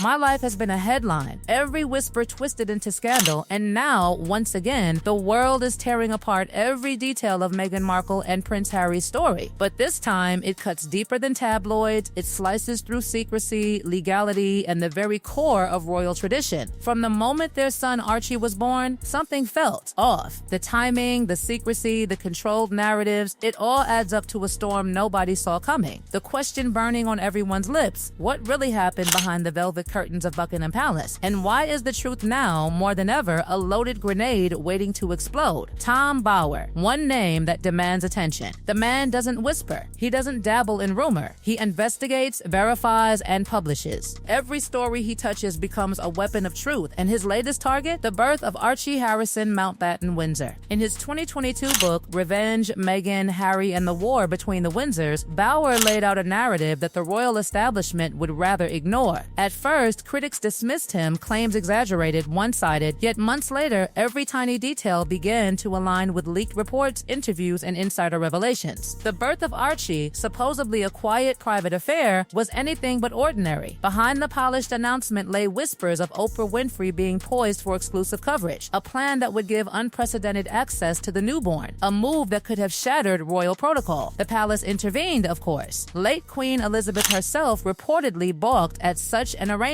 My life has been a headline, every whisper twisted into scandal, and now, once again, the world is tearing apart every detail of Meghan Markle and Prince Harry's story. But this time, it cuts deeper than tabloids, it slices through secrecy, legality, and the very core of royal tradition. From the moment their son Archie was born, something felt off. The timing, the secrecy, the controlled narratives, it all adds up to a storm nobody saw coming. The question burning on everyone's lips, what really happened behind the velvet curtains of Buckingham Palace? And why is the truth now, more than ever, a loaded grenade waiting to explode? Tom Bower, one name that demands attention. The man doesn't whisper. He doesn't dabble in rumor. He investigates, verifies, and publishes. Every story he touches becomes a weapon of truth, and his latest target? The birth of Archie Harrison Mountbatten Windsor. In his 2022 book, Revenge, Meghan, Harry, and the War Between the Windsors, Bower laid out a narrative that the royal establishment would rather ignore. At first, critics dismissed him, claims exaggerated, one-sided, yet months later, every tiny detail began to align with leaked reports, interviews, and insider revelations. The birth of Archie, supposedly a quiet, private affair, was anything but ordinary. Behind the polished announcement lay whispers of Oprah Winfrey being poised for exclusive coverage, a plan that would give unprecedented access to the newborn, a move that could have shattered royal protocol. The palace intervened, of course. Late Queen Elizabeth herself reportedly balked at such an arrangement.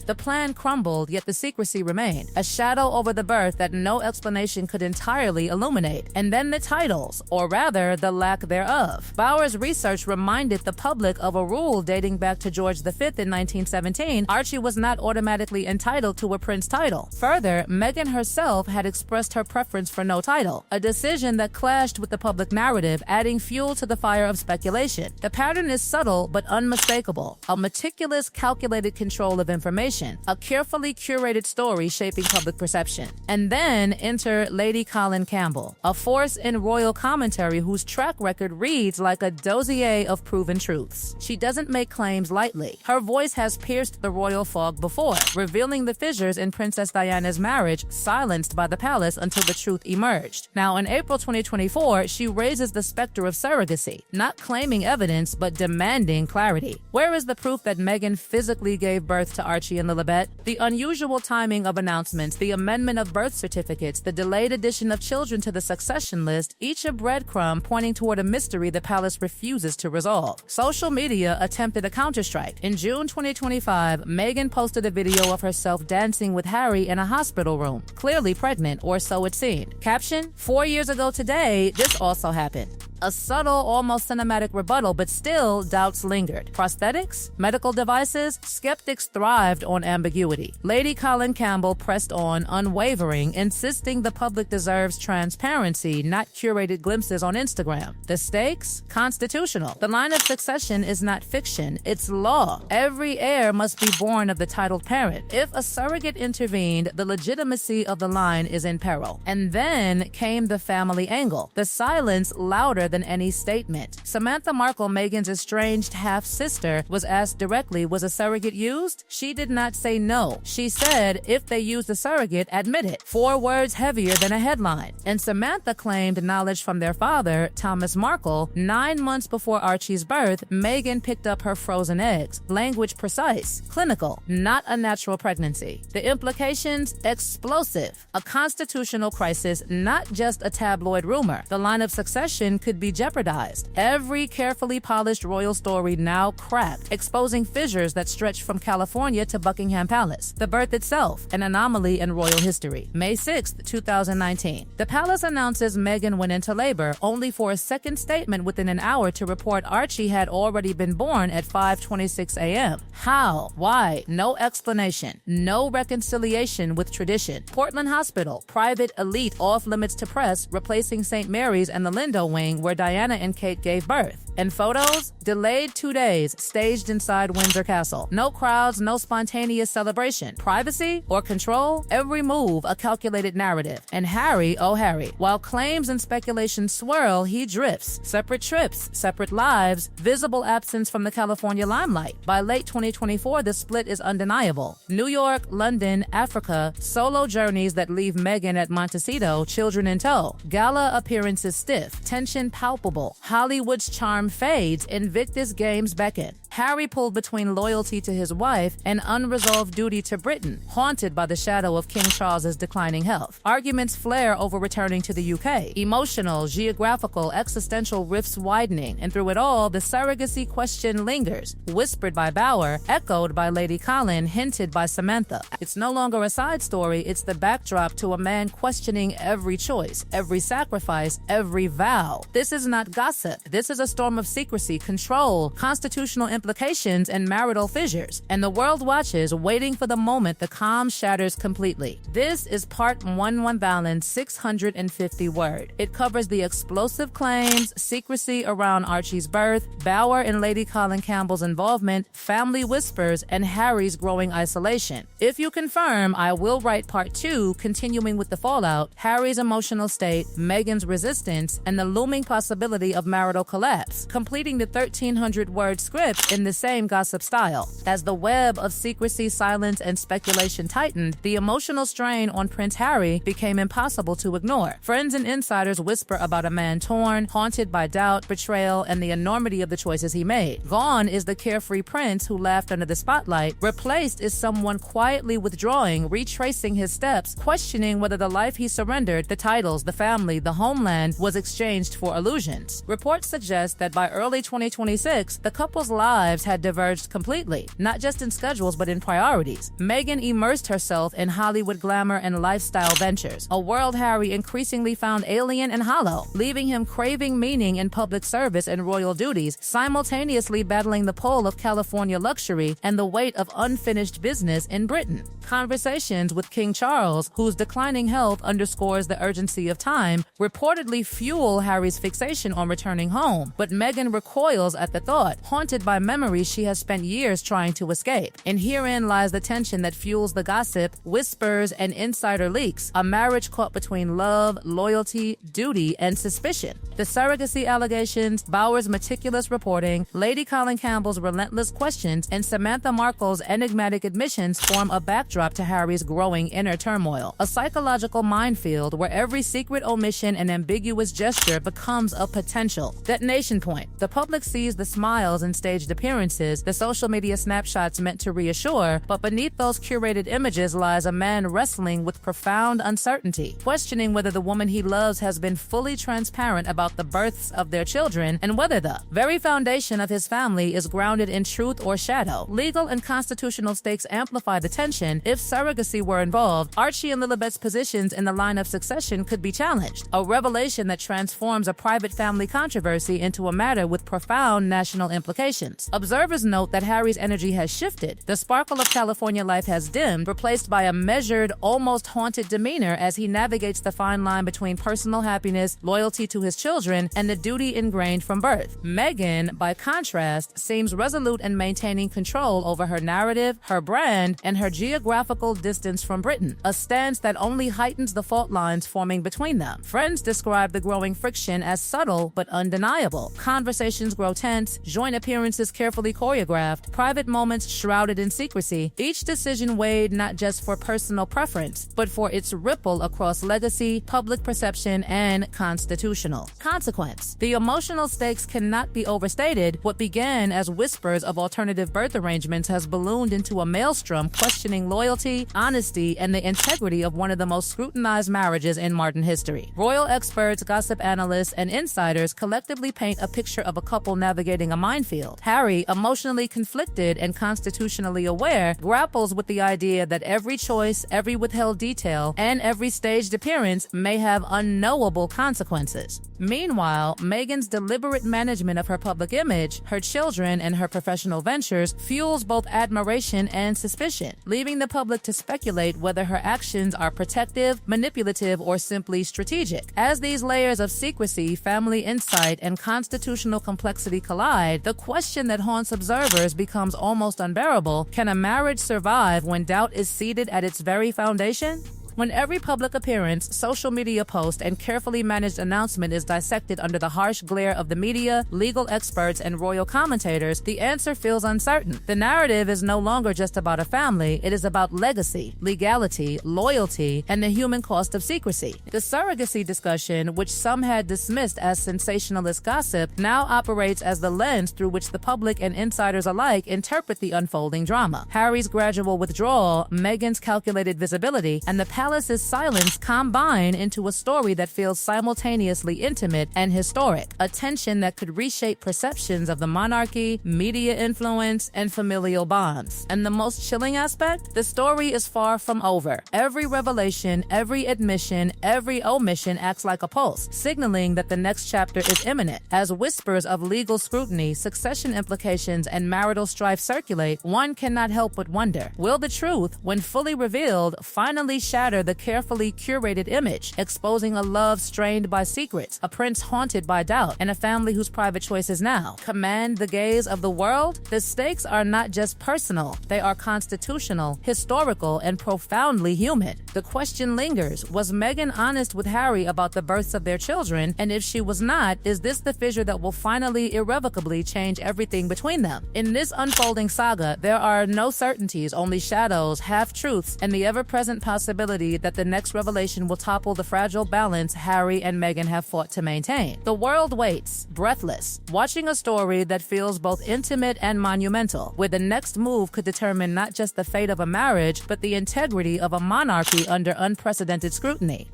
The plan crumbled, yet the secrecy remained, a shadow over the birth that no explanation could entirely illuminate. And then the titles, or rather, the lack thereof. Bower's research reminded the public of a rule dating back to George V in 1917. Archie was not automatically entitled to a prince title. Further, Meghan herself had expressed her preference for no title, a decision that clashed with the public narrative, adding fuel to the fire of speculation. The pattern is subtle but unmistakable, a meticulous, calculated control of information, a carefully curated story shaping public perception. And then enter Lady Colin Campbell, a force in royal commentary whose track record reads like a dossier of proven truths. She doesn't make claims lightly. Her voice has pierced the royal fog before, revealing the fissures in Princess Diana's marriage, silenced by the palace until the truth emerged. Now, in April 2024, she raises the specter of surrogacy, not claiming evidence, but demanding clarity. Where is the proof that Meghan physically gave birth to Archie and Lilibet? The unusual timing of announcements, the amendment of birth certificates, the delayed addition of children to the succession list, each a breadcrumb pointing toward a mystery the palace refuses to resolve. Social media attempted a counterstrike. In June 2025, Meghan posted a video of herself dancing with Harry in a hospital room, clearly pregnant, or so it seemed. Caption: 4 years ago today, this also happened. A subtle, almost cinematic rebuttal, but still doubts lingered. Prosthetics? Medical devices? Skeptics thrived on ambiguity. Lady Colin Campbell pressed on, unwavering, insisting the public deserves transparency, not curated glimpses on Instagram. The stakes? Constitutional. The line of succession is not fiction, it's law. Every heir must be born of the titled parent. If a surrogate intervened, the legitimacy of the line is in peril. And then came the family angle. The silence louder than any statement. Samantha Markle, Meghan's estranged half-sister, was asked directly, was a surrogate used? She did not say no. She said, if they used a surrogate, admit it. 4 words heavier than a headline. And Samantha claimed knowledge from their father, Thomas Markle. 9 months before Archie's birth, Meghan picked up her frozen eggs. Language precise, clinical, not a natural pregnancy. The implications? Explosive. A constitutional crisis, not just a tabloid rumor. The line of succession could be jeopardized. Every carefully polished royal story now cracked, exposing fissures that stretch from California to Buckingham Palace. The birth itself, an anomaly in royal history. May 6, 2019. The palace announces Meghan went into labor, only for a second statement within an hour to report Archie had already been born at 5:26 a.m. How? Why? No explanation. No reconciliation with tradition. Portland Hospital, private, elite, off limits to press, replacing St. Mary's and the Lindo Wing, where Diana and Kate gave birth. And photos? Delayed 2 days, staged inside Windsor Castle. No crowds, no spontaneous celebration. Privacy or control? Every move a calculated narrative. And Harry, oh Harry, while claims and speculation swirl, he drifts. Separate trips, separate lives, visible absence from the California limelight. By late 2024, the split is undeniable. New York, London, Africa, solo journeys that leave Meghan at Montecito, children in tow. Gala appearances stiff, tension palpable. Hollywood's charm fades, Invictus Games beckon. Harry pulled between loyalty to his wife and unresolved duty to Britain, haunted by the shadow of King Charles's declining health. Arguments flare over returning to the UK. Emotional, geographical, existential rifts widening, and through it all, the surrogacy question lingers, whispered by Bower, echoed by Lady Colin, hinted by Samantha. It's no longer a side story, it's the backdrop to a man questioning every choice, every sacrifice, every vow. This is not gossip. This is a storm of secrecy, control, constitutional implications, and marital fissures. And the world watches, waiting for the moment the calm shatters completely. This is part 1,650 word. It covers the explosive claims, secrecy around Archie's birth, Bower and Lady Colin Campbell's involvement, family whispers, and Harry's growing isolation. If you confirm, I will write part 2, continuing with the fallout, Harry's emotional state, Meghan's resistance, and the looming possibility of marital collapse, completing the 1,300-word script in the same gossip style. As the web of secrecy, silence, and speculation tightened, the emotional strain on Prince Harry became impossible to ignore. Friends and insiders whisper about a man torn, haunted by doubt, betrayal, and the enormity of the choices he made. Gone is the carefree prince who laughed under the spotlight. Replaced is someone quietly withdrawing, retracing his steps, questioning whether the life he surrendered, the titles, the family, the homeland, was exchanged for illusions. Reports suggest that by early 2026, the couple's lives had diverged completely, not just in schedules but in priorities. Meghan immersed herself in Hollywood glamour and lifestyle ventures, a world Harry increasingly found alien and hollow, leaving him craving meaning in public service and royal duties, simultaneously battling the pull of California luxury and the weight of unfinished business in Britain. Conversations with King Charles, whose declining health underscores the urgency of time, reportedly fuel Harry's fixation on returning home, but Meghan recoils at the thought, haunted by memories she has spent years trying to escape. And herein lies the tension that fuels the gossip, whispers, and insider leaks, a marriage caught between love, loyalty, duty, and suspicion. The surrogacy allegations, Bower's meticulous reporting, Lady Colin Campbell's relentless questions, and Samantha Markle's enigmatic admissions form a backdrop to Harry's growing inner turmoil, a psychological minefield where every secret omission and ambiguous gesture becomes a potential detonation point. The public sees the smiles and staged appearances, the social media snapshots meant to reassure, but beneath those curated images lies a man wrestling with profound uncertainty, questioning whether the woman he loves has been fully transparent about the births of their children and whether the very foundation of his family is grounded in truth or shadow. Legal and constitutional stakes amplify the tension. If surrogacy were involved, Archie and Lilibet's positions in the line of succession could be challenged, a revelation that transforms a private family controversy into a matter with profound national implications. Observers note that Harry's energy has shifted. The sparkle of California life has dimmed, replaced by a measured, almost haunted demeanor as he navigates the fine line between personal happiness, loyalty to his children, and the duty ingrained from birth. Meghan, by contrast, seems resolute in maintaining control over her narrative, her brand, and her geographical distance from Britain, a stance that only heightens the fault lines forming between them. Friends describe the growing friction as subtle but undeniable. Conversations grow tense, joint appearances carefully choreographed, private moments shrouded in secrecy, each decision weighed not just for personal preference, but for its ripple across legacy, public perception, and constitutional consequence. The emotional stakes cannot be overstated. What began as whispers of alternative birth arrangements has ballooned into a maelstrom questioning loyalty, honesty, and the integrity of one of the most scrutinized marriages in modern history. Royal experts, gossip analysts, and insiders collectively paint a picture of a couple navigating a minefield. Harry, emotionally conflicted and constitutionally aware, grapples with the idea that every choice, every withheld detail, and every staged appearance may have unknowable consequences. Meanwhile, Meghan's deliberate management of her public image, her children, and her professional ventures fuels both admiration and suspicion, leaving the public to speculate whether her actions are protective, manipulative, or simply strategic. As these layers of secrecy, family insight, and constitutional complexity collide, the question that haunts observers becomes almost unbearable: can a marriage survive when doubt is seated at its very foundation? When every public appearance, social media post, and carefully managed announcement is dissected under the harsh glare of the media, legal experts, and royal commentators, the answer feels uncertain. The narrative is no longer just about a family, it is about legacy, legality, loyalty, and the human cost of secrecy. The surrogacy discussion, which some had dismissed as sensationalist gossip, now operates as the lens through which the public and insiders alike interpret the unfolding drama. Harry's gradual withdrawal, Meghan's calculated visibility, and the palace's silence combine into a story that feels simultaneously intimate and historic, a tension that could reshape perceptions of the monarchy, media influence, and familial bonds. And the most chilling aspect? The story is far from over. Every revelation, every admission, every omission acts like a pulse, signaling that the next chapter is imminent. As whispers of legal scrutiny, succession implications, and marital strife circulate, one cannot help but wonder, will the truth, when fully revealed, finally shatter the carefully curated image, exposing a love strained by secrets, a prince haunted by doubt, and a family whose private choices now command the gaze of the world? The stakes are not just personal, they are constitutional, historical, and profoundly human. The question lingers, was Meghan honest with Harry about the births of their children? And if she was not, is this the fissure that will finally irrevocably change everything between them? In this unfolding saga, there are no certainties, only shadows, half-truths, and the ever-present possibility that the next revelation will topple the fragile balance Harry and Meghan have fought to maintain. The world waits, breathless, watching a story that feels both intimate and monumental, where the next move could determine not just the fate of a marriage, but the integrity of a monarchy under unprecedented scrutiny.